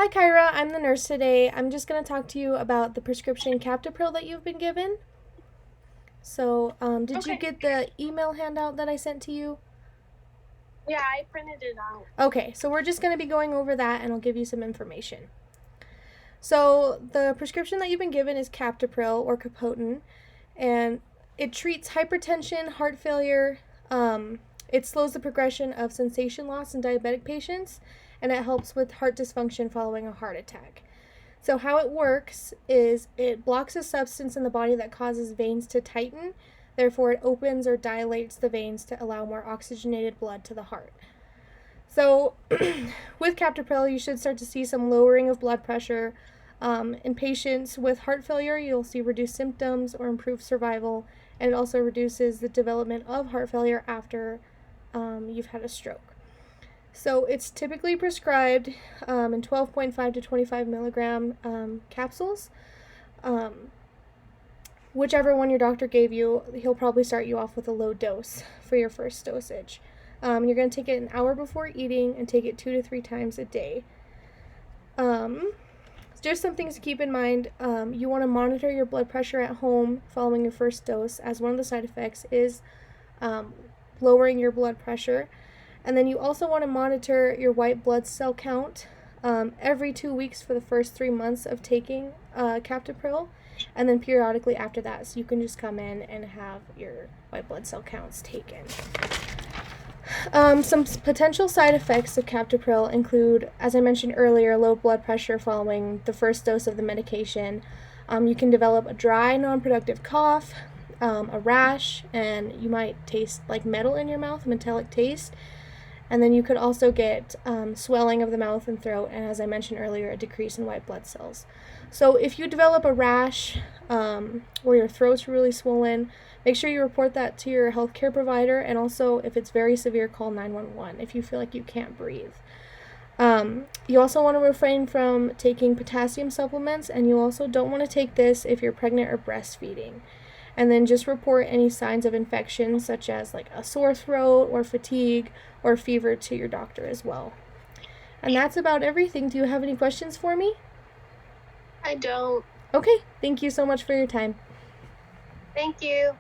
Hi, Kyra. I'm the nurse today. I'm just going to talk to you about the prescription Captopril that you've been given. So, did you Okay. get the email handout that I sent to you? Yeah, I printed it out. Okay, so we're just going to be going over that and I'll give you some information. So, the prescription that you've been given is Captopril or Capoten, and it treats hypertension, heart failure. It slows the progression of sensation loss in diabetic patients, and it helps with heart dysfunction following a heart attack. So, how it works is it blocks a substance in the body that causes veins to tighten. Therefore, it opens or dilates the veins to allow more oxygenated blood to the heart. So, with Captopril, you should start to see some lowering of blood pressure. In patients with heart failure, you'll see reduced symptoms or improved survival, and it also reduces the development of heart failure after you've had a stroke. So it's typically prescribed in 12.5 to 25 milligram capsules. Um, Whichever one your doctor gave you, he'll probably start you off with a low dose for your first dosage. You're going to take it an hour before eating and take it 2 to 3 times a day. Um, just some things to keep in mind. You want to monitor your blood pressure at home following your first dose, as one of the side effects is um, lowering your blood pressure. And then you also want to monitor your white blood cell count every 2 weeks for the first 3 months of taking Captopril, and then periodically after that. So you can just come in and have your white blood cell counts taken. Some potential side effects of Captopril include, as I mentioned earlier, low blood pressure following the first dose of the medication. You can develop a dry, non productive cough, a rash, and you might taste like metal in your mouth, a metallic taste. And then you could also get swelling of the mouth and throat, and as I mentioned earlier, a decrease in white blood cells. So if you develop a rash or your throat's really swollen, make sure you report that to your healthcare provider, and also if it's very severe, call 911 if you feel like you can't breathe. You also want to refrain from taking potassium supplements, and you also don't want to take this if you're pregnant or breastfeeding. And then just report any signs of infection, such as like a sore throat or fatigue or fever, to your doctor as well. And that's about everything. Do you have any questions for me? I don't. Okay, thank you so much for your time. Thank you.